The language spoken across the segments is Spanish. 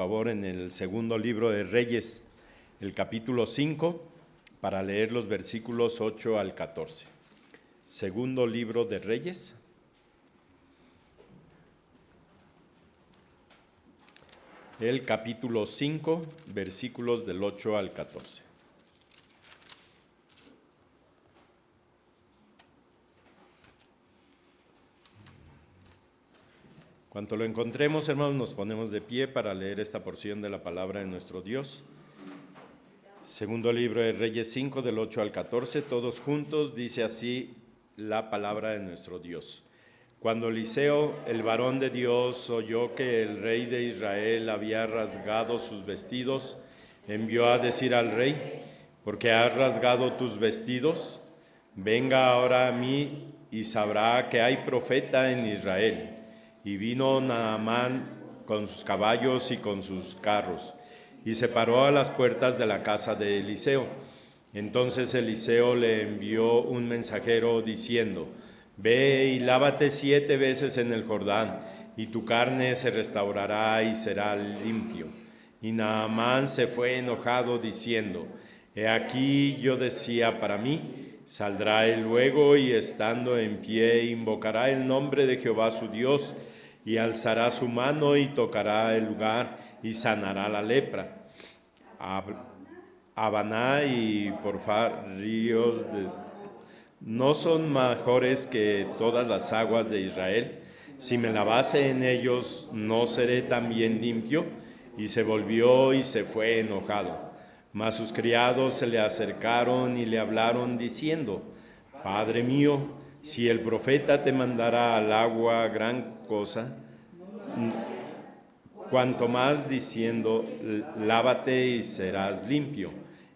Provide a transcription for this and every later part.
Favor, en el segundo libro de Reyes, el capítulo 5, para leer los versículos 8 al 14. Segundo libro de Reyes, el capítulo 5, versículos del 8 al 14. Cuando lo encontremos, hermanos, nos ponemos de pie para leer esta porción de la palabra de nuestro Dios. Segundo libro de Reyes 5, del 8 al 14, todos juntos, dice así la palabra de nuestro Dios. Cuando Eliseo, el varón de Dios, oyó que el rey de Israel había rasgado sus vestidos, envió a decir al rey: ¿por qué has rasgado tus vestidos? Venga ahora a mí y sabrá que hay profeta en Israel. Y vino Naamán con sus caballos y con sus carros, y se paró a las puertas de la casa de Eliseo. Entonces Eliseo le envió un mensajero diciendo: ve y lávate 7 veces en el Jordán, y tu carne se restaurará y será limpio. Y Naamán se fue enojado diciendo: he aquí yo decía para mí, saldrá él luego y estando en pie invocará el nombre de Jehová su Dios, y alzará su mano y tocará el lugar y sanará la lepra. Habaná y Porfar, ríos no son mejores que todas las aguas de Israel. Si me lavase en ellos, ¿no seré también limpio? Y se volvió y se fue enojado. Mas sus criados se le acercaron y le hablaron diciendo: Padre mío, si el profeta te mandara al agua gran cosa, cuanto más diciendo: lávate y serás limpio.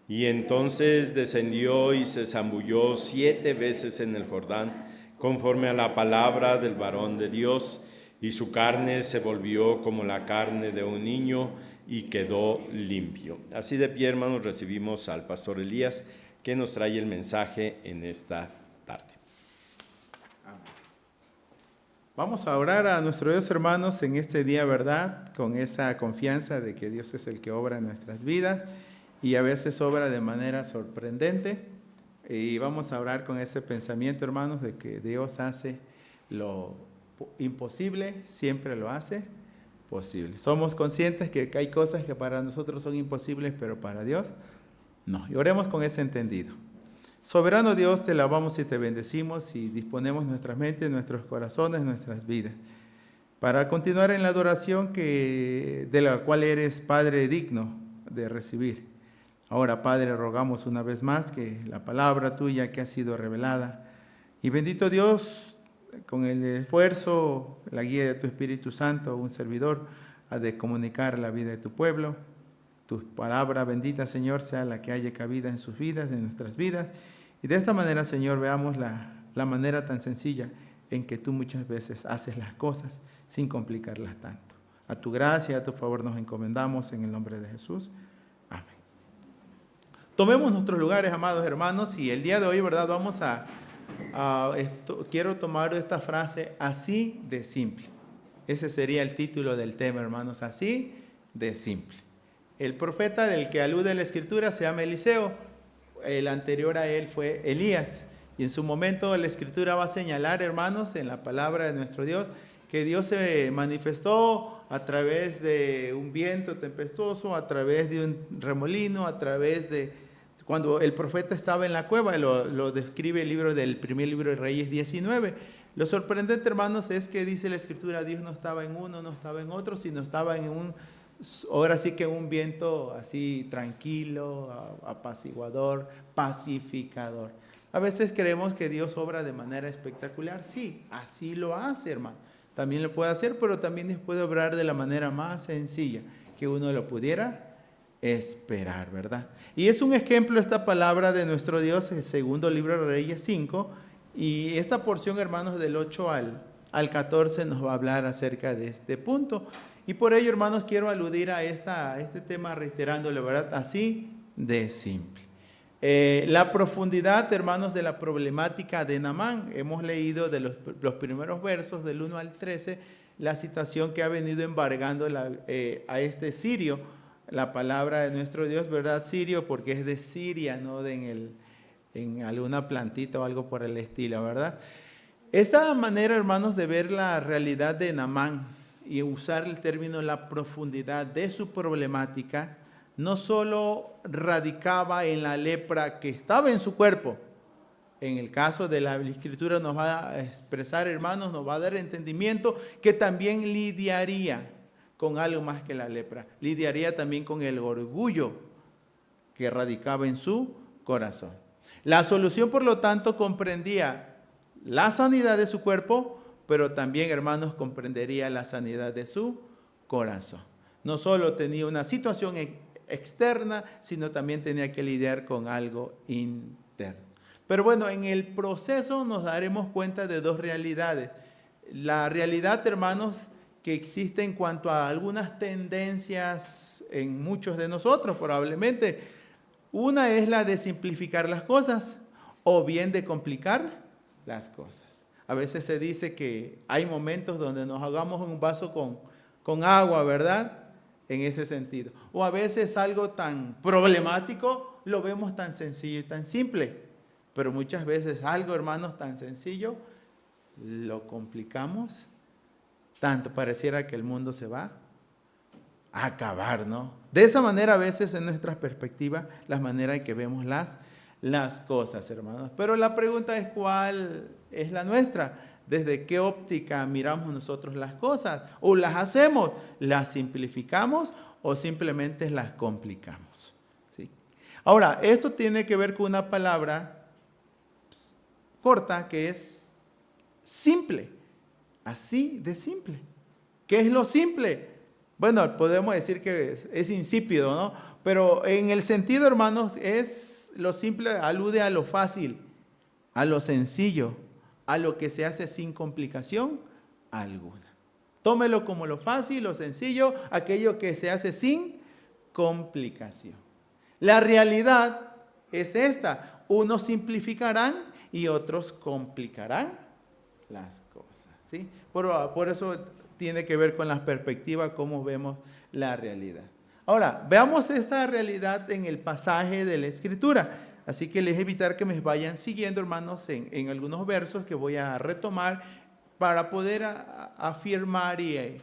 Y entonces descendió y se zambulló 7 veces en el Jordán, conforme a la palabra del varón de Dios, y su carne se volvió como la carne de un niño, y quedó limpio. Así de pie, hermanos, recibimos al pastor Elías, que nos trae el mensaje en esta tarde. Vamos a orar a nuestro Dios, hermanos, en este día, ¿verdad? Con esa confianza de que Dios es el que obra en nuestras vidas y a veces obra de manera sorprendente. Y vamos a orar con ese pensamiento, hermanos, de que Dios hace lo imposible, siempre lo hace posible. Somos conscientes que hay cosas que para nosotros son imposibles, pero para Dios no. Y oremos con ese entendido. Soberano Dios, te alabamos y te bendecimos y disponemos nuestras mentes, nuestros corazones, nuestras vidas, para continuar en la adoración de la cual eres Padre digno de recibir. Ahora, Padre, rogamos una vez más que la palabra tuya que ha sido revelada, y bendito Dios, con el esfuerzo, la guía de tu Espíritu Santo, un servidor ha de comunicar la vida de tu pueblo. Tu palabra bendita, Señor, sea la que haya cabida en sus vidas, en nuestras vidas. Y de esta manera, Señor, veamos la manera tan sencilla en que tú muchas veces haces las cosas sin complicarlas tanto. A tu gracia y a tu favor nos encomendamos en el nombre de Jesús. Amén. Tomemos nuestros lugares, amados hermanos, y el día de hoy, ¿verdad? Quiero tomar esta frase: así de simple. Ese sería el título del tema, hermanos, así de simple. El profeta del que alude la Escritura se llama Eliseo. El anterior a él fue Elías. Y en su momento la Escritura va a señalar, hermanos, en la palabra de nuestro Dios, que Dios se manifestó a través de un viento tempestuoso, a través de un remolino, a través de... Cuando el profeta estaba en la cueva, lo describe el primer libro de Reyes 19. Lo sorprendente, hermanos, es que dice la Escritura, Dios no estaba en uno, no estaba en otro, sino estaba en ahora sí que un viento así tranquilo, apaciguador, pacificador. A veces creemos que Dios obra de manera espectacular. Sí, así lo hace, hermano. También lo puede hacer, pero también puede obrar de la manera más sencilla que uno lo pudiera esperar, ¿verdad? Y es un ejemplo esta palabra de nuestro Dios, el segundo libro de Reyes 5, y esta porción, hermanos, del 8 al 14 nos va a hablar acerca de este punto. Y por ello, hermanos, quiero aludir a este tema reiterándole, ¿verdad? Así de simple. La profundidad, hermanos, de la problemática de Naamán. Hemos leído de los primeros versos del 1 al 13, la situación que ha venido embargando a este sirio. La palabra de nuestro Dios, ¿verdad? Sirio, porque es de Siria, no de en alguna plantita o algo por el estilo, ¿verdad? Esta manera, hermanos, de ver la realidad de Naamán y usar el término la profundidad de su problemática, no solo radicaba en la lepra que estaba en su cuerpo. En el caso de la Escritura nos va a expresar, hermanos, nos va a dar entendimiento que también lidiaría con algo más que la lepra. Lidiaría también con el orgullo que radicaba en su corazón. La solución, por lo tanto, comprendía la sanidad de su cuerpo, pero también, hermanos, comprendería la sanidad de su corazón. No solo tenía una situación externa, sino también tenía que lidiar con algo interno. Pero bueno, en el proceso nos daremos cuenta de dos realidades. La realidad, hermanos, que existe en cuanto a algunas tendencias en muchos de nosotros, probablemente. Una es la de simplificar las cosas o bien de complicar las cosas. A veces se dice que hay momentos donde nos hagamos un vaso con agua, ¿verdad? En ese sentido. O a veces algo tan problemático lo vemos tan sencillo y tan simple. Pero muchas veces algo, hermanos, tan sencillo lo complicamos tanto, pareciera que el mundo se va a acabar, ¿no? De esa manera a veces en nuestra perspectiva, la manera en que vemos las cosas, hermanos. Pero la pregunta es, ¿cuál es la nuestra? ¿Desde qué óptica miramos nosotros las cosas? ¿O las hacemos? ¿Las simplificamos o simplemente las complicamos? ¿Sí? Ahora, esto tiene que ver con una palabra corta que es simple. Así de simple. ¿Qué es lo simple? Bueno, podemos decir que es insípido, ¿no? Pero en el sentido, hermanos, es lo simple, alude a lo fácil, a lo sencillo, a lo que se hace sin complicación alguna. Tómelo como lo fácil, lo sencillo, aquello que se hace sin complicación. La realidad es esta. Unos simplificarán y otros complicarán las cosas, ¿sí? Por eso tiene que ver con la perspectiva, cómo vemos la realidad. Ahora, veamos esta realidad en el pasaje de la Escritura. Así que les evitar que me vayan siguiendo, hermanos, en algunos versos que voy a retomar para poder afirmar y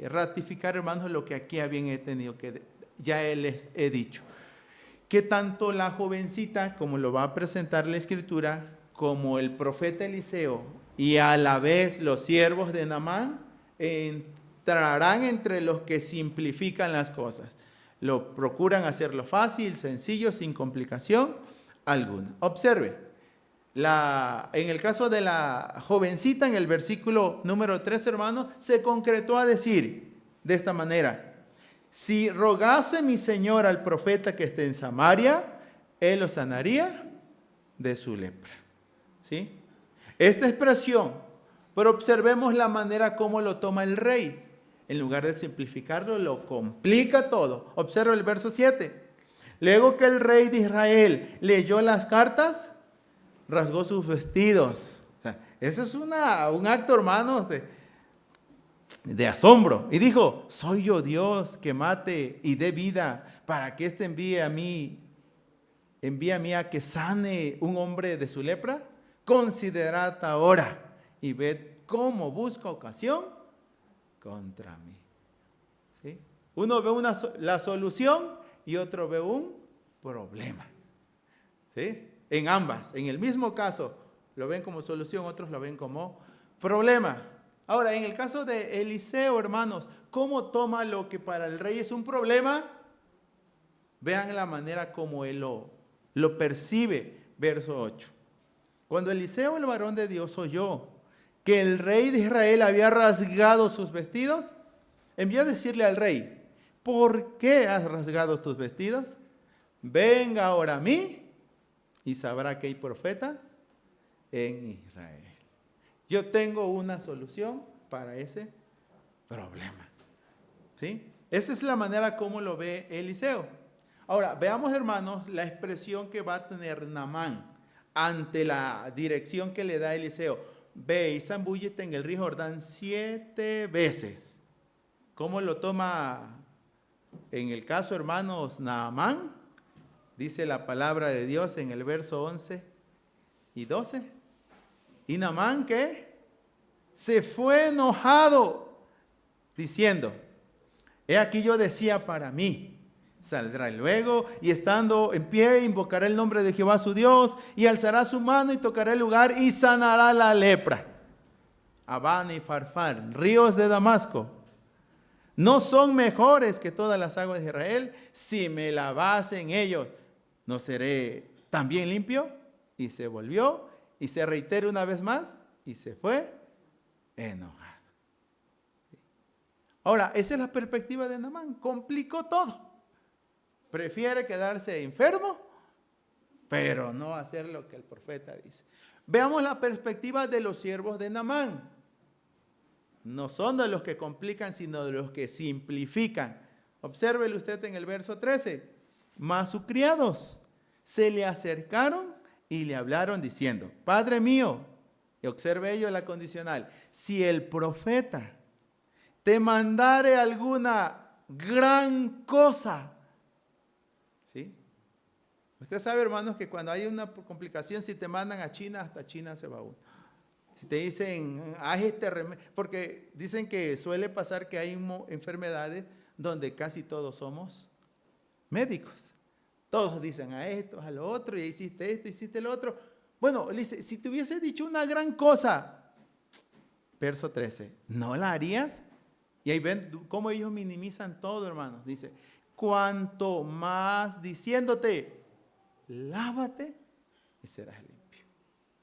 ratificar, hermanos, lo que aquí habían tenido, que ya les he dicho. Que tanto la jovencita, como lo va a presentar la Escritura, como el profeta Eliseo y a la vez los siervos de Naamán entrarán entre los que simplifican las cosas. Lo procuran hacerlo fácil, sencillo, sin complicación alguna. Observe, en el caso de la jovencita, en el versículo número 3, hermanos, se concretó a decir de esta manera: si rogase mi Señor al profeta que esté en Samaria, él lo sanaría de su lepra. ¿Sí? Esta expresión, pero observemos la manera como lo toma el rey. En lugar de simplificarlo, lo complica todo. Observa el verso 7. Luego que el rey de Israel leyó las cartas, rasgó sus vestidos. O sea, eso es un acto, hermanos, de asombro. Y dijo: ¿soy yo Dios que mate y dé vida para que éste envíe a mí a que sane un hombre de su lepra? Considerad ahora y ved cómo busca ocasión contra mí. ¿Sí? Uno ve la solución y otro ve un problema. ¿Sí? En ambas, en el mismo caso, lo ven como solución, otros lo ven como problema. Ahora, en el caso de Eliseo, hermanos, ¿cómo toma lo que para el rey es un problema? Vean la manera como él lo percibe. Verso 8. Cuando Eliseo, el varón de Dios, oyó que el rey de Israel había rasgado sus vestidos, envió a decirle al rey: ¿por qué has rasgado tus vestidos? Venga ahora a mí y sabrá que hay profeta en Israel. Yo tengo una solución para ese problema. ¿Sí? Esa es la manera como lo ve Eliseo. Ahora, veamos, hermanos, la expresión que va a tener Naamán ante la dirección que le da Eliseo. ve y zambúllete en el río Jordán 7 veces. ¿Cómo lo toma en el caso, hermanos, Naamán? Dice la palabra de Dios en el verso 11 y 12. ¿Y Naamán qué? Se fue enojado, diciendo, he aquí yo decía para mí, saldrá luego y estando en pie invocará el nombre de Jehová su Dios y alzará su mano y tocará el lugar y sanará la lepra. Abana y Farfar, ríos de Damasco, ¿no son mejores que todas las aguas de Israel? Si me lavase en ellos, ¿no seré también limpio? Y se volvió y se reitera una vez más y se fue enojado. Ahora, esa es la perspectiva de Naamán. Complicó todo. Prefiere quedarse enfermo, pero no hacer lo que el profeta dice. Veamos la perspectiva de los siervos de Naamán. No son de los que complican, sino de los que simplifican. Obsérvelo usted en el verso 13. Mas sus criados se le acercaron y le hablaron diciendo, Padre mío, y observe ello la condicional, si el profeta te mandare alguna gran cosa, ¿sí? Usted sabe, hermanos, que cuando hay una complicación, si te mandan a China, hasta China se va uno. Si te dicen, haz este remedio, porque dicen que suele pasar que hay enfermedades donde casi todos somos médicos. Todos dicen a esto, a lo otro, y hiciste esto, hiciste lo otro. Bueno, le dice, si te hubiese dicho una gran cosa, verso 13, ¿no la harías? Y ahí ven cómo ellos minimizan todo, hermanos. Dice, cuanto más diciéndote, lávate y serás limpio.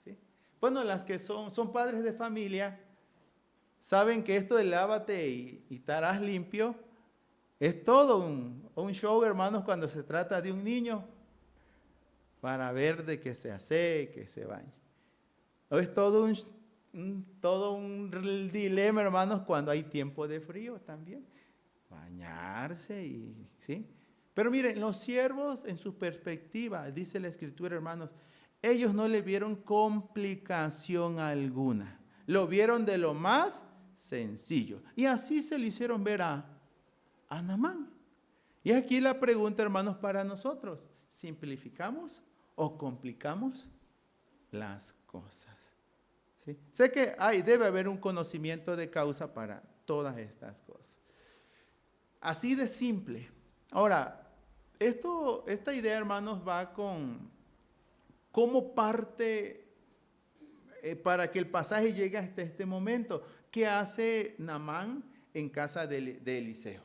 ¿Sí? Bueno, las que son padres de familia, saben que esto de lávate y estarás limpio, es todo un show, hermanos, cuando se trata de un niño, para ver de que se hace, que se bañe. Es todo un dilema, hermanos, cuando hay tiempo de frío también. Bañarse y, ¿sí? Pero miren, los siervos en su perspectiva, dice la Escritura, hermanos, ellos no le vieron complicación alguna. Lo vieron de lo más sencillo. Y así se le hicieron ver a Naamán. Y aquí la pregunta, hermanos, para nosotros. ¿Simplificamos o complicamos las cosas? ¿Sí? Sé que debe haber un conocimiento de causa para todas estas cosas. Así de simple. Ahora, esta idea, hermanos, va con cómo parte para que el pasaje llegue hasta este momento. ¿Qué hace Naamán en casa de Eliseo?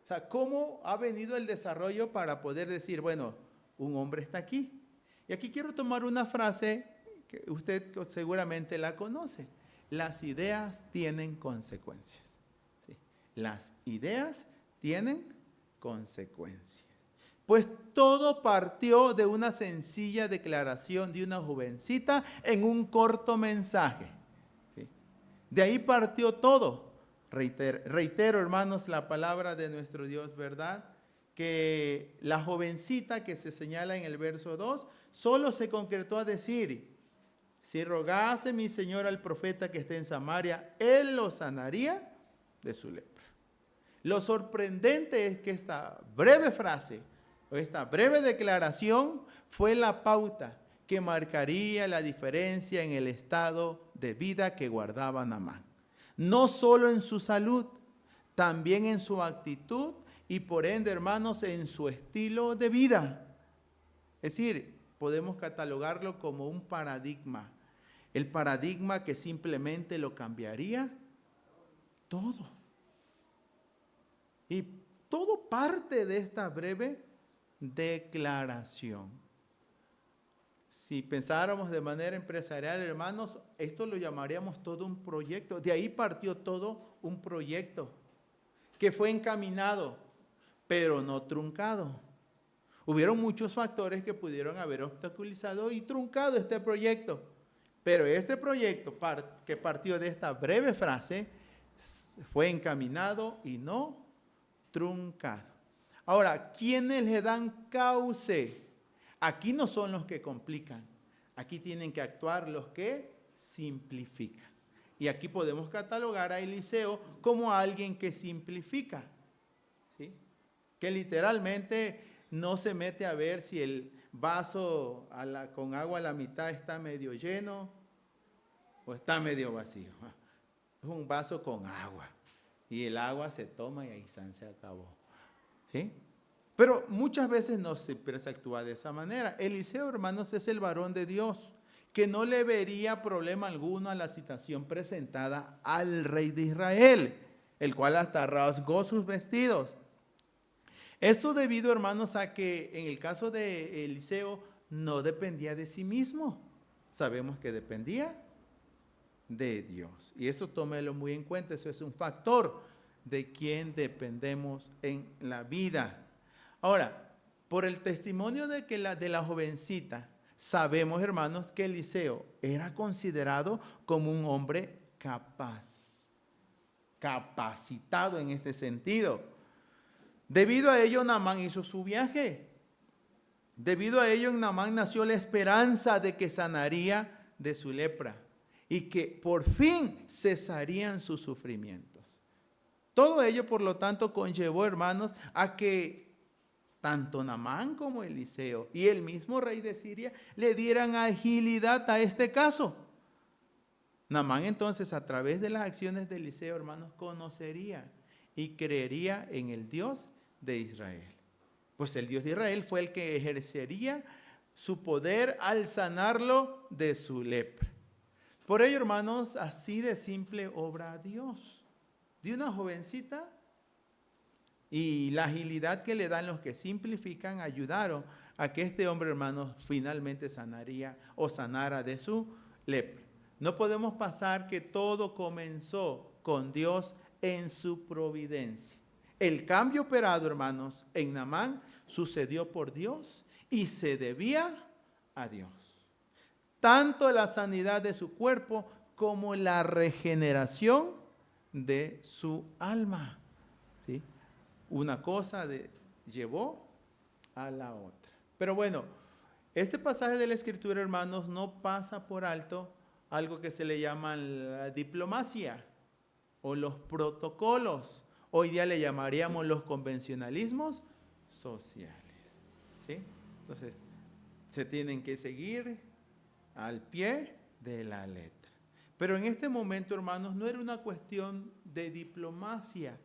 O sea, ¿cómo ha venido el desarrollo para poder decir, bueno, un hombre está aquí? Y aquí quiero tomar una frase que usted seguramente la conoce. Las ideas tienen consecuencias. ¿Sí? Las ideas tienen consecuencias. Pues todo partió de una sencilla declaración de una jovencita en un corto mensaje. ¿Sí? De ahí partió todo. Reitero, hermanos, la palabra de nuestro Dios, ¿verdad? Que la jovencita que se señala en el verso 2, solo se concretó a decir, si rogase mi Señor al profeta que esté en Samaria, él lo sanaría de su lepra. Lo sorprendente es que esta breve frase, o esta breve declaración, fue la pauta que marcaría la diferencia en el estado de vida que guardaba Naamán. No solo en su salud, también en su actitud y por ende, hermanos, en su estilo de vida. Es decir, podemos catalogarlo como un paradigma. El paradigma que simplemente lo cambiaría todo. Y todo parte de esta breve declaración. Si pensáramos de manera empresarial, hermanos, esto lo llamaríamos todo un proyecto. De ahí partió todo un proyecto que fue encaminado, pero no truncado. Hubieron muchos factores que pudieron haber obstaculizado y truncado este proyecto. Pero este proyecto que partió de esta breve frase fue encaminado y no truncado. Ahora, ¿quiénes le dan cauce? Aquí no son los que complican. Aquí tienen que actuar los que simplifica. Y aquí podemos catalogar a Eliseo como alguien que simplifica, ¿sí? Que literalmente no se mete a ver si el vaso con agua a la mitad está medio lleno o está medio vacío. Es un vaso con agua y el agua se toma y ahí se acabó, ¿sí? Pero muchas veces no siempre se actúa de esa manera. Eliseo, hermanos, es el varón de Dios que no le vería problema alguno a la situación presentada al rey de Israel, el cual hasta rasgó sus vestidos. Esto debido, hermanos, a que en el caso de Eliseo no dependía de sí mismo. Sabemos que dependía de Dios. Y eso tómelo muy en cuenta, eso es un factor de quien dependemos en la vida. Ahora, por el testimonio de la jovencita, sabemos, hermanos, que Eliseo era considerado como un hombre capaz, capacitado en este sentido. Debido a ello, Naamán hizo su viaje. Debido a ello, en Naamán nació la esperanza de que sanaría de su lepra y que por fin cesarían sus sufrimientos. Todo ello, por lo tanto, conllevó, hermanos, a que tanto Naamán como Eliseo y el mismo rey de Siria le dieran agilidad a este caso. Naamán entonces, a través de las acciones de Eliseo, hermanos, conocería y creería en el Dios de Israel. Pues el Dios de Israel fue el que ejercería su poder al sanarlo de su lepra. Por ello, hermanos, así de simple obra Dios. De una jovencita, y la agilidad que le dan los que simplifican ayudaron a que este hombre, hermanos, finalmente sanara de su lepra. No podemos pasar que todo comenzó con Dios en su providencia. El cambio operado, hermanos, en Naamán sucedió por Dios y se debía a Dios. Tanto la sanidad de su cuerpo como la regeneración de su alma. ¿Sí? Una cosa llevó a la otra. Pero bueno, este pasaje de la Escritura, hermanos, no pasa por alto algo que se le llama la diplomacia o los protocolos. Hoy día le llamaríamos los convencionalismos sociales. ¿Sí? Entonces, se tienen que seguir al pie de la letra. Pero en este momento, hermanos, no era una cuestión de diplomacia,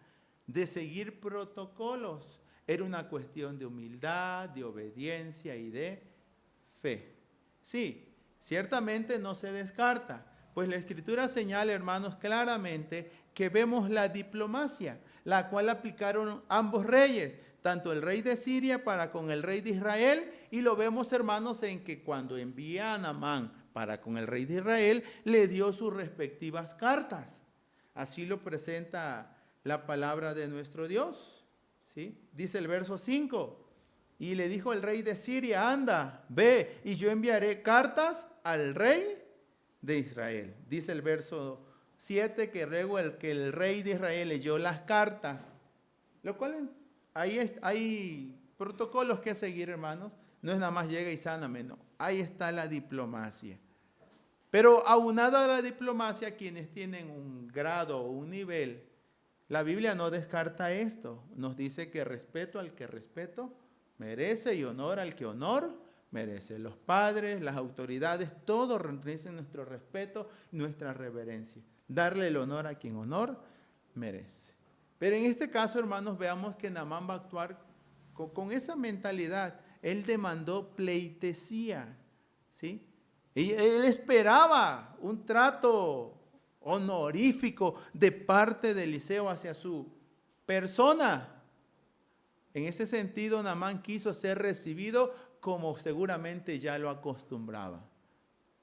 de seguir protocolos. Era una cuestión de humildad, de obediencia y de fe. Sí, ciertamente no se descarta, pues la Escritura señala, hermanos, claramente que vemos la diplomacia, la cual aplicaron ambos reyes, tanto el rey de Siria para con el rey de Israel, y lo vemos, hermanos, en que cuando envía a Naamán para con el rey de Israel, le dio sus respectivas cartas. Así lo presenta la palabra de nuestro Dios, ¿sí? Dice el verso 5, y le dijo el rey de Siria, anda, ve, y yo enviaré cartas al rey de Israel. Dice el verso 7 que luego que el rey de Israel leyó las cartas, lo cual hay protocolos que seguir, hermanos. No es nada más llega y sáname, no. Ahí está la diplomacia. Pero aunada a la diplomacia, quienes tienen un grado o un nivel, la Biblia no descarta esto. Nos dice que respeto al que respeto merece y honor al que honor merece. Los padres, las autoridades, todos merecen nuestro respeto y nuestra reverencia. Darle el honor a quien honor merece. Pero en este caso, hermanos, veamos que Naamán va a actuar con esa mentalidad. Él demandó pleitesía, ¿sí? Y él esperaba un trato honorífico de parte de Eliseo hacia su persona. En ese sentido, Naamán quiso ser recibido como seguramente ya lo acostumbraba,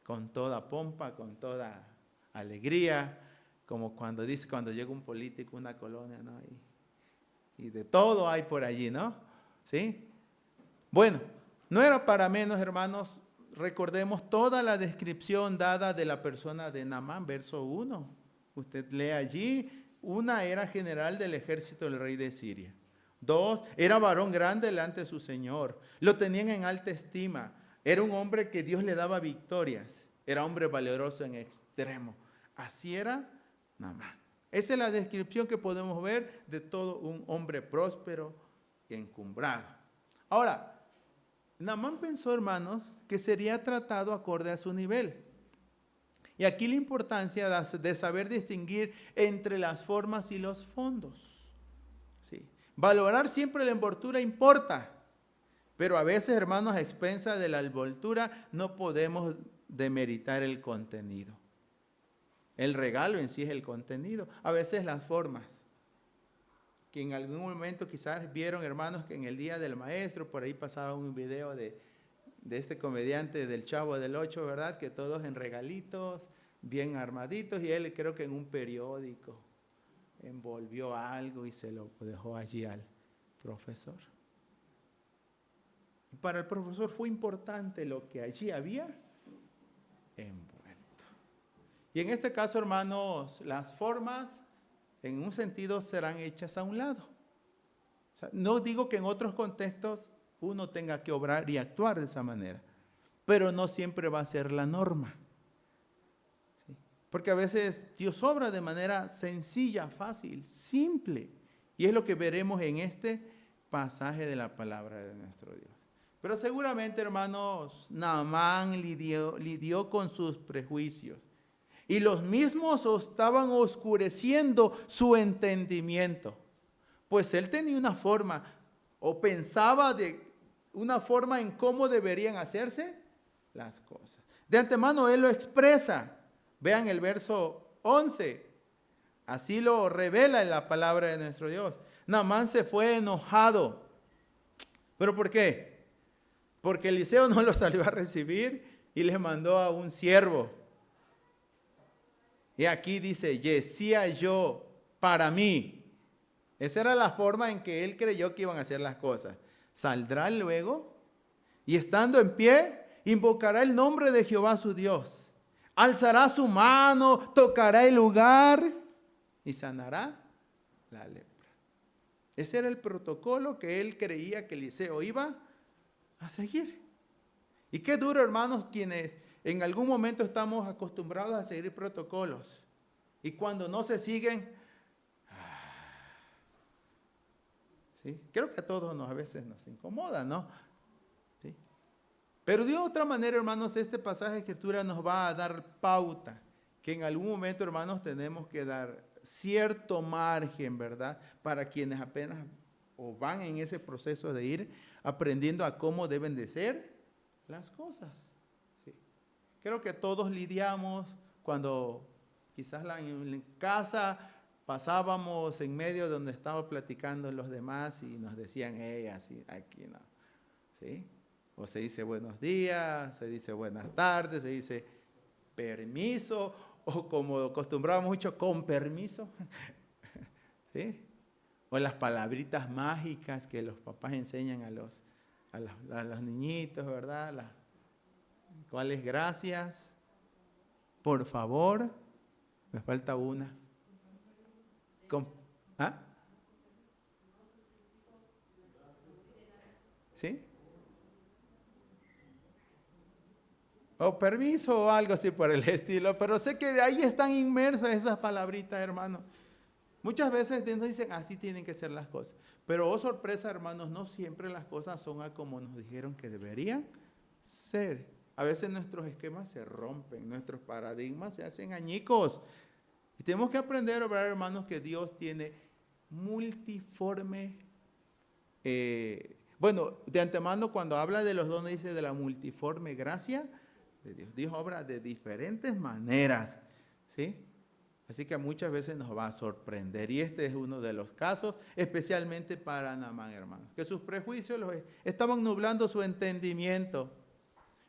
con toda pompa, con toda alegría, como cuando llega un político a una colonia, ¿no? Y de todo hay por allí, ¿no? ¿Sí? Bueno, no era para menos, hermanos. Recordemos toda la descripción dada de la persona de Naamán, verso 1. Usted lee allí, 1, era general del ejército del rey de Siria. 2, era varón grande delante de su señor. Lo tenían en alta estima. Era un hombre que Dios le daba victorias. Era hombre valeroso en extremo. Así era Naamán. Esa es la descripción que podemos ver de todo un hombre próspero y encumbrado. Ahora, Naamán pensó, hermanos, que sería tratado acorde a su nivel. Y aquí la importancia de saber distinguir entre las formas y los fondos. ¿Sí? Valorar siempre la envoltura importa, pero a veces, hermanos, a expensas de la envoltura no podemos demeritar el contenido. El regalo en sí es el contenido, a veces las formas. Que en algún momento quizás vieron, hermanos, que en el Día del Maestro, por ahí pasaba un video de este comediante del Chavo del Ocho, ¿verdad? Que todos en regalitos, bien armaditos, y él creo que en un periódico envolvió algo y se lo dejó allí al profesor. Y para el profesor fue importante lo que allí había envuelto. Y en este caso, hermanos, las formas en un sentido serán hechas a un lado. O sea, no digo que en otros contextos uno tenga que obrar y actuar de esa manera, pero no siempre va a ser la norma. ¿Sí? Porque a veces Dios obra de manera sencilla, fácil, simple. Y es lo que veremos en este pasaje de la palabra de nuestro Dios. Pero seguramente, hermanos, Naamán lidió con sus prejuicios. Y los mismos estaban oscureciendo su entendimiento. Pues él tenía una forma, o pensaba de una forma en cómo deberían hacerse las cosas. De antemano él lo expresa. Vean el verso 11. Así lo revela en la palabra de nuestro Dios. Naamán se fue enojado. ¿Pero por qué? Porque Eliseo no lo salió a recibir y le mandó a un siervo. Y aquí dice, decía yo, para mí. Esa era la forma en que él creyó que iban a hacer las cosas. Saldrá luego y estando en pie, invocará el nombre de Jehová su Dios. Alzará su mano, tocará el lugar y sanará la lepra. Ese era el protocolo que él creía que Eliseo iba a seguir. Y qué duro, hermanos, quienes en algún momento estamos acostumbrados a seguir protocolos. Y cuando no se siguen, ¿sí? Creo que a todos a veces nos incomoda, ¿no? ¿Sí? Pero de otra manera, hermanos, este pasaje de Escritura nos va a dar pauta, que en algún momento, hermanos, tenemos que dar cierto margen, ¿verdad? Para quienes apenas o van en ese proceso de ir aprendiendo a cómo deben de ser las cosas. ¿Sí? Creo que todos lidiamos cuando quizás en casa pasábamos en medio donde estaba platicando los demás y nos decían, así, aquí no. ¿Sí? O se dice buenos días, se dice buenas tardes, se dice permiso, o como acostumbramos mucho, con permiso. ¿Sí? O las palabritas mágicas que los papás enseñan a los niñitos, ¿verdad? ¿Cuáles? Gracias, por favor, me falta una. ¿Ah? ¿Sí? O permiso o algo así por el estilo, pero sé que de ahí están inmersas esas palabritas, hermanos. Muchas veces nos dicen, así tienen que ser las cosas. Pero, oh sorpresa, hermanos, no siempre las cosas son a como nos dijeron que deberían ser. A veces nuestros esquemas se rompen, nuestros paradigmas se hacen añicos. Y tenemos que aprender a obrar, hermanos, que Dios tiene multiforme. De antemano, cuando habla de los dones, dice de la multiforme gracia de Dios. Dios obra de diferentes maneras, ¿sí? Así que muchas veces nos va a sorprender. Y este es uno de los casos, especialmente para Naamán, hermanos, que sus prejuicios estaban nublando su entendimiento.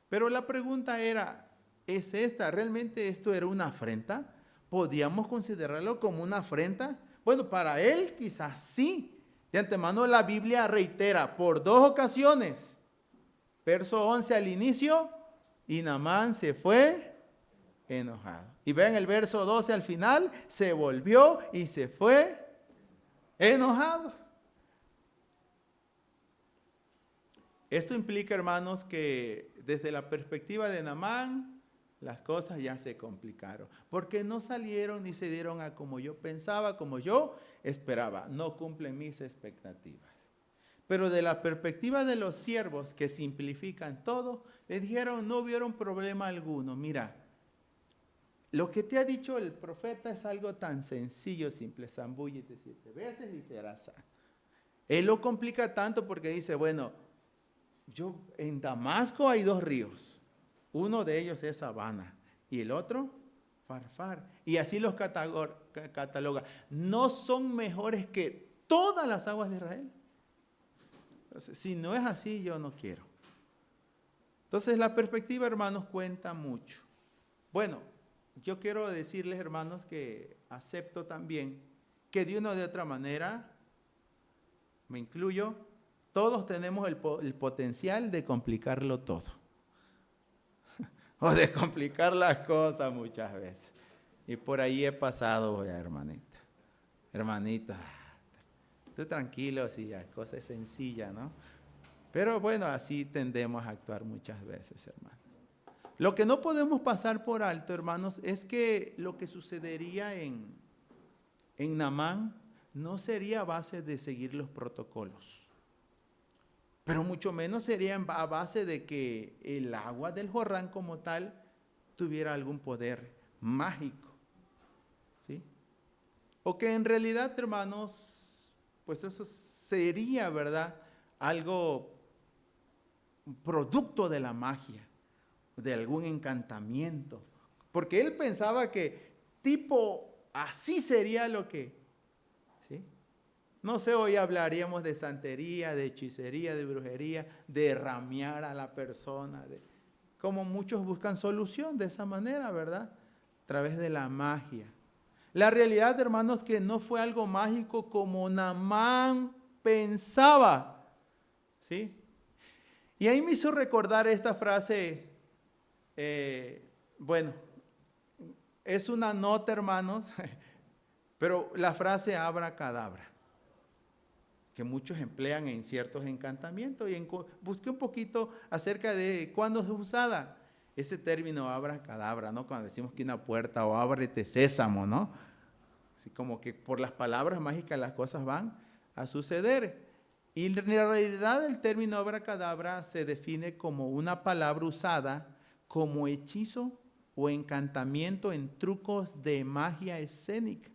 Pero la pregunta era, ¿es esta? ¿Realmente esto era una afrenta? ¿Podíamos considerarlo como una afrenta? Bueno, para él quizás sí. De antemano la Biblia reitera por 2 ocasiones. Verso 11 al inicio, y Naamán se fue enojado. Y vean el verso 12 al final, se volvió y se fue enojado. Esto implica, hermanos, que desde la perspectiva de Naamán, las cosas ya se complicaron, porque no salieron ni se dieron a como yo pensaba, como yo esperaba, no cumplen mis expectativas. Pero de la perspectiva de los siervos que simplifican todo, le dijeron, no vieron problema alguno. Mira, lo que te ha dicho el profeta es algo tan sencillo, simple, zambúllete 7 veces y te harás sano. Él lo complica tanto porque dice, bueno, en Damasco hay 2 ríos. Uno de ellos es Abana y el otro, Farfar. Y así los cataloga. ¿No son mejores que todas las aguas de Israel? Entonces, si no es así, yo no quiero. Entonces, la perspectiva, hermanos, cuenta mucho. Bueno, yo quiero decirles, hermanos, que acepto también que de una o de otra manera, me incluyo, todos tenemos el potencial de complicarlo todo. O de complicar las cosas muchas veces. Y por ahí he pasado, hermanita. Hermanita, tú tranquilo, si la cosa es sencilla, ¿no? Pero bueno, así tendemos a actuar muchas veces, hermanos. Lo que no podemos pasar por alto, hermanos, es que lo que sucedería en Naamán no sería a base de seguir los protocolos. Pero mucho menos sería a base de que el agua del Jordán como tal tuviera algún poder mágico. ¿Sí? O que en realidad, hermanos, pues eso sería, ¿verdad? Algo producto de la magia, de algún encantamiento. Porque él pensaba que tipo así sería lo que, ¿sí? No sé, hoy hablaríamos de santería, de hechicería, de brujería, de ramear a la persona, como muchos buscan solución de esa manera, ¿verdad? A través de la magia. La realidad, hermanos, que no fue algo mágico como Naamán pensaba, ¿sí? Y ahí me hizo recordar esta frase, bueno, es una nota, hermanos, pero la frase abracadabra, que muchos emplean en ciertos encantamientos. Y busqué un poquito acerca de cuándo es usada ese término abracadabra, ¿no? Cuando decimos que una puerta o ábrete sésamo, ¿no? Así como que por las palabras mágicas las cosas van a suceder. Y en realidad el término abracadabra se define como una palabra usada como hechizo o encantamiento en trucos de magia escénica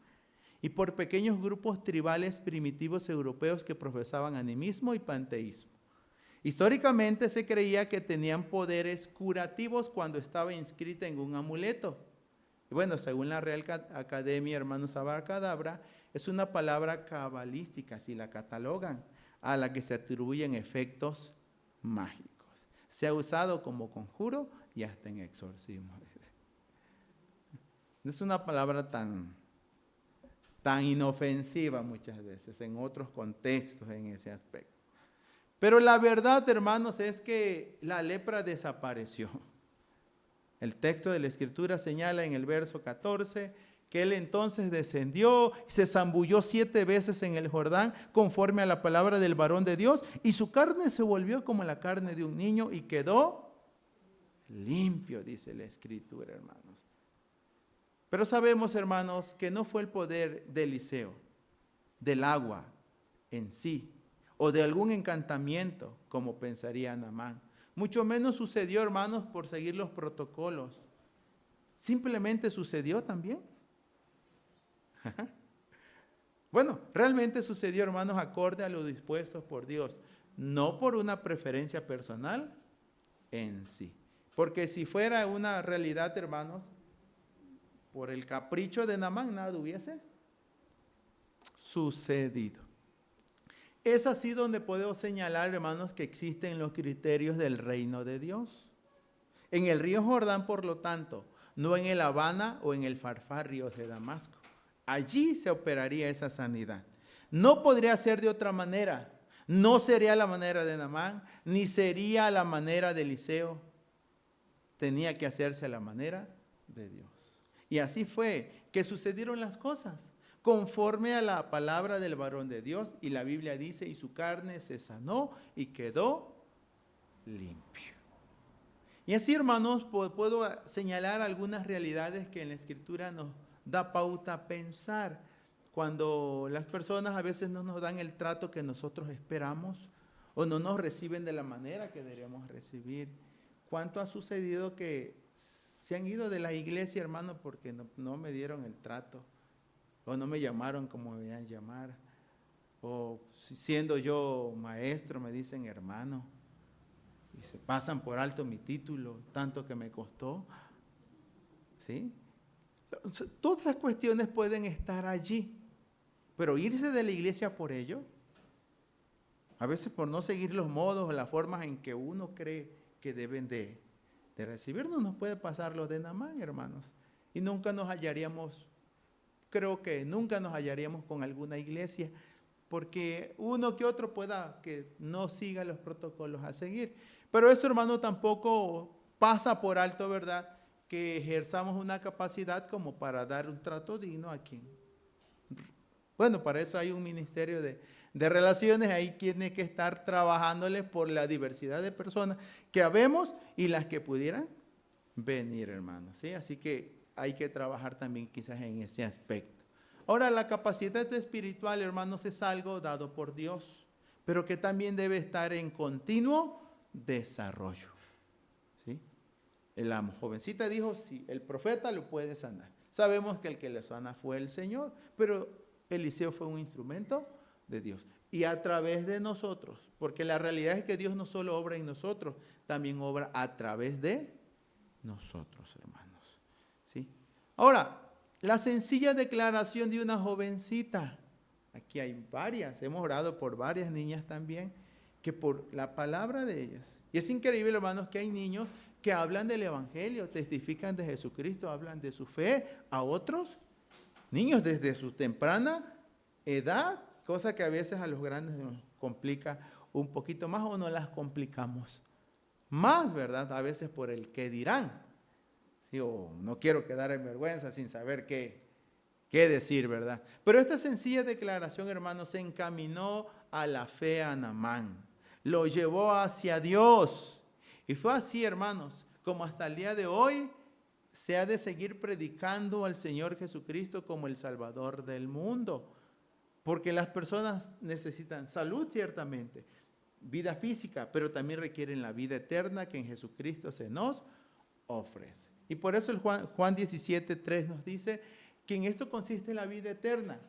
y por pequeños grupos tribales primitivos europeos que profesaban animismo y panteísmo. Históricamente se creía que tenían poderes curativos cuando estaba inscrita en un amuleto. Y bueno, según la Real Academia, hermanos, abracadabra es una palabra cabalística, si la catalogan, a la que se atribuyen efectos mágicos. Se ha usado como conjuro y hasta en exorcismo. No es una palabra tan inofensiva muchas veces en otros contextos en ese aspecto. Pero la verdad, hermanos, es que la lepra desapareció. El texto de la Escritura señala en el verso 14 que él entonces descendió, se zambulló 7 veces en el Jordán conforme a la palabra del varón de Dios y su carne se volvió como la carne de un niño y quedó limpio, dice la Escritura, hermanos. Pero sabemos, hermanos, que no fue el poder de Eliseo, del agua en sí, o de algún encantamiento, como pensaría Naamán. Mucho menos sucedió, hermanos, por seguir los protocolos. Simplemente sucedió también. Bueno, realmente sucedió, hermanos, acorde a lo dispuesto por Dios, no por una preferencia personal en sí. Porque si fuera una realidad, hermanos, por el capricho de Naamán, nada hubiese sucedido. Es así donde podemos señalar, hermanos, que existen los criterios del reino de Dios. En el río Jordán, por lo tanto, no en el Abana o en el Farfar, ríos de Damasco. Allí se operaría esa sanidad. No podría ser de otra manera. No sería la manera de Naamán, ni sería la manera de Eliseo. Tenía que hacerse a la manera de Dios. Y así fue que sucedieron las cosas, conforme a la palabra del varón de Dios. Y la Biblia dice, y su carne se sanó y quedó limpio. Y así, hermanos, puedo señalar algunas realidades que en la Escritura nos da pauta a pensar. Cuando las personas a veces no nos dan el trato que nosotros esperamos o no nos reciben de la manera que deberíamos recibir. ¿Cuánto ha sucedido que se han ido de la iglesia, hermano, porque no me dieron el trato o no me llamaron como me debían llamar? O siendo yo maestro me dicen hermano y se pasan por alto mi título, tanto que me costó. ¿Sí? Todas esas cuestiones pueden estar allí, pero irse de la iglesia por ello, a veces por no seguir los modos o las formas en que uno cree que deben de recibirnos, nos puede pasar lo de Naamán, hermanos. Y nunca nos hallaríamos, creo que nunca nos hallaríamos con alguna iglesia, porque uno que otro pueda que no siga los protocolos a seguir. Pero esto, hermano, tampoco pasa por alto, ¿verdad?, que ejerzamos una capacidad como para dar un trato digno a quien. Bueno, para eso hay un ministerio de relaciones, ahí tiene que estar trabajándole por la diversidad de personas que habemos y las que pudieran venir, hermanos, ¿sí? Así que hay que trabajar también quizás en ese aspecto. Ahora, la capacidad espiritual, hermanos, es algo dado por Dios, pero que también debe estar en continuo desarrollo, ¿sí? La jovencita dijo, sí, el profeta lo puede sanar. Sabemos que el que le sana fue el Señor, pero Eliseo fue un instrumento de Dios. Y a través de nosotros, porque la realidad es que Dios no solo obra en nosotros, también obra a través de nosotros, hermanos, ¿sí? Ahora, la sencilla declaración de una jovencita. Aquí hay varias, hemos orado por varias niñas también, que por la palabra de ellas. Y es increíble, hermanos, que hay niños que hablan del Evangelio, testifican de Jesucristo, hablan de su fe a otros niños desde su temprana edad, cosa que a veces a los grandes nos complica un poquito más o no las complicamos más, ¿verdad? A veces por el qué dirán. ¿Sí? O no quiero quedar en vergüenza sin saber qué decir, ¿verdad? Pero esta sencilla declaración, hermanos, se encaminó a la fe a Naamán. Lo llevó hacia Dios. Y fue así, hermanos, como hasta el día de hoy se ha de seguir predicando al Señor Jesucristo como el Salvador del mundo. Porque las personas necesitan salud, ciertamente, vida física, pero también requieren la vida eterna que en Jesucristo se nos ofrece. Y por eso el Juan 17:3 nos dice que en esto consiste la vida eterna,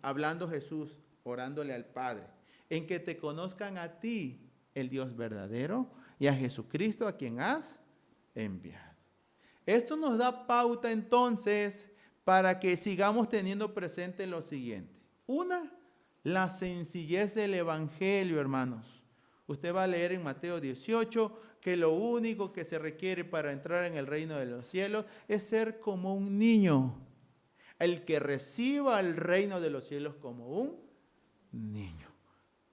hablando Jesús, orándole al Padre, en que te conozcan a ti, el Dios verdadero, y a Jesucristo a quien has enviado. Esto nos da pauta entonces para que sigamos teniendo presente lo siguiente. Una, la sencillez del Evangelio, hermanos. Usted va a leer en Mateo 18 que lo único que se requiere para entrar en el reino de los cielos es ser como un niño. El que reciba el reino de los cielos como un niño.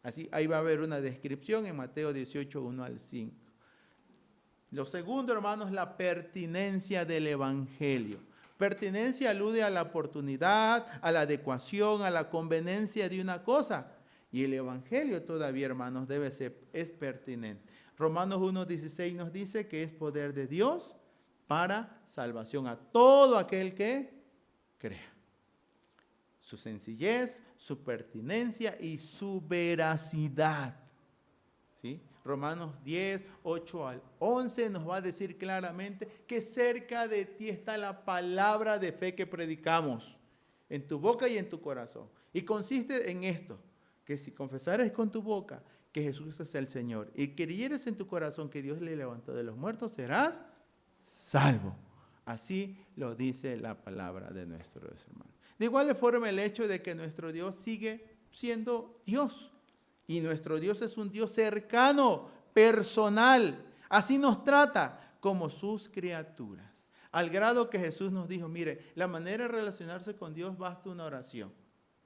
Así, ahí va a haber una descripción en Mateo 18, 1 al 5. Lo segundo, hermanos, la pertinencia del Evangelio. Pertinencia alude a la oportunidad, a la adecuación, a la conveniencia de una cosa. Y el Evangelio todavía, hermanos, es pertinente. Romanos 1:16 nos dice que es poder de Dios para salvación a todo aquel que crea. Su sencillez, su pertinencia y su veracidad. ¿Sí? Romanos 10, 8 al 11 nos va a decir claramente que cerca de ti está la palabra de fe que predicamos, en tu boca y en tu corazón. Y consiste en esto, que si confesares con tu boca que Jesús es el Señor y creyeres en tu corazón que Dios le levantó de los muertos, serás salvo. Así lo dice la palabra de nuestro Dios, hermano. De igual forma, el hecho de que nuestro Dios sigue siendo Dios. Y nuestro Dios es un Dios cercano, personal. Así nos trata como sus criaturas. Al grado que Jesús nos dijo, mire, la manera de relacionarse con Dios basta una oración.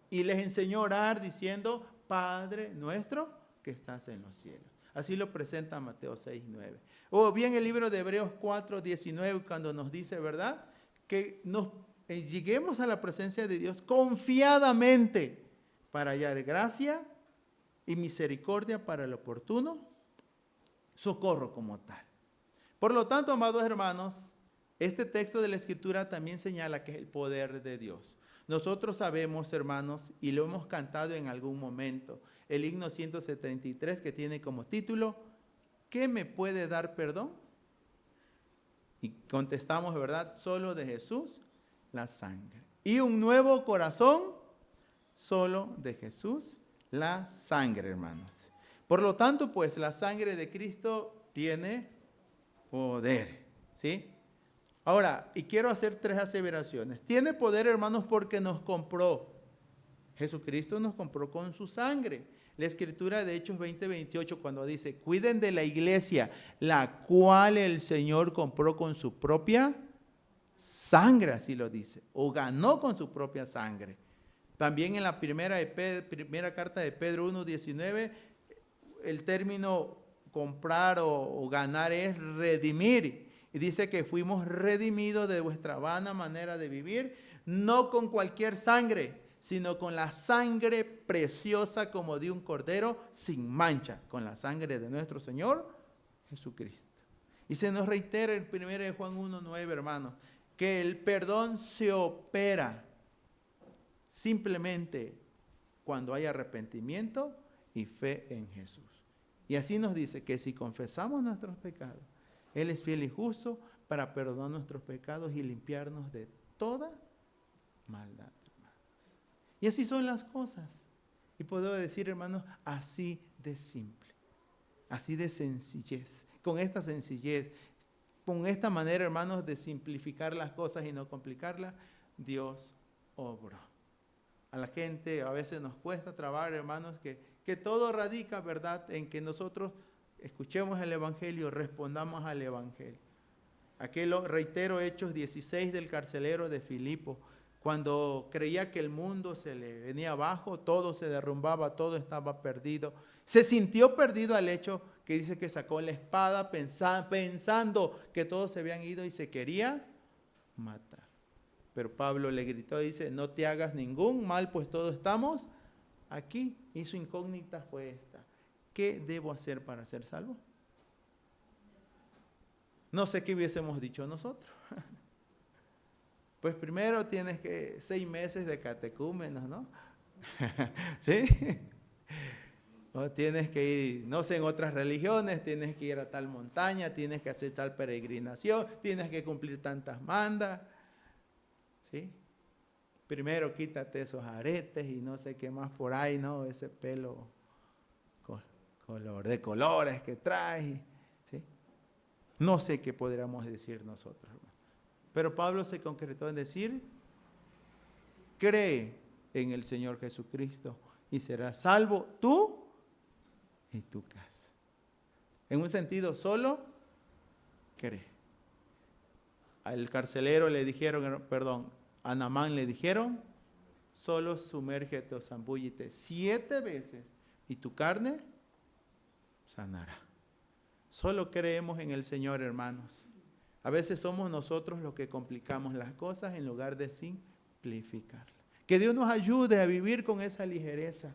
Y les enseñó a orar diciendo, Padre nuestro que estás en los cielos. Así lo presenta Mateo 6:9. O bien el libro de Hebreos 4:19, cuando nos dice, ¿verdad?, que nos lleguemos a la presencia de Dios confiadamente para hallar gracia y misericordia para el oportuno socorro como tal. Por lo tanto, amados hermanos, este texto de la Escritura también señala que es el poder de Dios. Nosotros sabemos, hermanos, y lo hemos cantado en algún momento, el himno 173 que tiene como título, ¿qué me puede dar perdón? Y contestamos, ¿verdad? Solo de Jesús, la sangre. Y un nuevo corazón, solo de Jesús, la sangre, hermanos. Por lo tanto, pues la sangre de Cristo tiene poder, ¿sí? Ahora, y quiero hacer 3 aseveraciones. Tiene poder, hermanos, porque nos compró. Jesucristo nos compró con su sangre. La Escritura de Hechos 20:28, cuando dice, cuiden de la iglesia, la cual el Señor compró con su propia sangre, así lo dice, o ganó con su propia sangre. También en la primera carta de Pedro 1:19, el término comprar o ganar es redimir. Y dice que fuimos redimidos de vuestra vana manera de vivir, no con cualquier sangre, sino con la sangre preciosa como de un cordero sin mancha, con la sangre de nuestro Señor Jesucristo. Y se nos reitera en 1 Juan 1:9, hermanos, que el perdón se opera simplemente cuando hay arrepentimiento y fe en Jesús. Y así nos dice que si confesamos nuestros pecados, Él es fiel y justo para perdonar nuestros pecados y limpiarnos de toda maldad. Y así son las cosas. Y puedo decir, hermanos, así de simple, así de sencillez. Con esta sencillez, con esta manera, hermanos, de simplificar las cosas y no complicarlas, Dios obró. A la gente a veces nos cuesta trabajar, hermanos, que todo radica, ¿verdad?, en que nosotros escuchemos el Evangelio, respondamos al Evangelio. Aquí lo reitero, Hechos 16 del carcelero de Filipo, cuando creía que el mundo se le venía abajo, todo se derrumbaba, todo estaba perdido. Se sintió perdido al hecho que dice que sacó la espada pensando que todos se habían ido y se quería matar. Pero Pablo le gritó y dice, no te hagas ningún mal, pues todos estamos aquí. Y su incógnita fue esta. ¿Qué debo hacer para ser salvo? No sé qué hubiésemos dicho nosotros. Pues primero tienes que 6 meses de catecúmenos, ¿no? ¿Sí? O tienes que ir, no sé, en otras religiones, tienes que ir a tal montaña, tienes que hacer tal peregrinación, tienes que cumplir tantas mandas. ¿Sí? Primero quítate esos aretes y no sé qué más por ahí, ¿no? Ese pelo de colores que traes. ¿Sí? No sé qué podríamos decir nosotros, hermano. Pero Pablo se concretó en decir, cree en el Señor Jesucristo y serás salvo tú y tu casa. En un sentido, solo cree. Al carcelero le dijeron, a Naamán le dijeron, solo sumérgete o zambúllite 7 veces y tu carne sanará. Solo creemos en el Señor, hermanos. A veces somos nosotros los que complicamos las cosas en lugar de simplificarlas. Que Dios nos ayude a vivir con esa ligereza.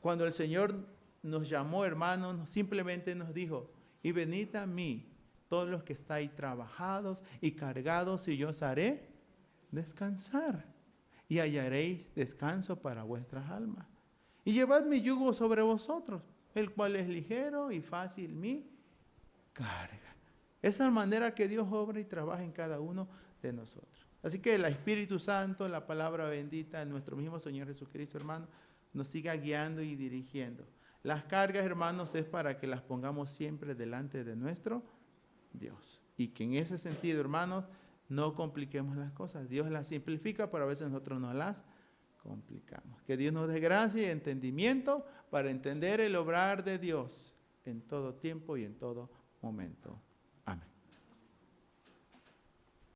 Cuando el Señor nos llamó, hermanos, simplemente nos dijo, y venid a mí, todos los que estáis trabajados y cargados, y yo os haré descansar. Y hallaréis descanso para vuestras almas. Y llevad mi yugo sobre vosotros, el cual es ligero y fácil mi carga. Esa es la manera que Dios obra y trabaja en cada uno de nosotros. Así que el Espíritu Santo, la palabra bendita de nuestro mismo Señor Jesucristo, hermanos, nos siga guiando y dirigiendo. Las cargas, hermanos, es para que las pongamos siempre delante de nuestro Dios. Y que en ese sentido, hermanos, no compliquemos las cosas. Dios las simplifica, pero a veces nosotros no las complicamos. Que Dios nos dé gracia y entendimiento para entender el obrar de Dios en todo tiempo y en todo momento.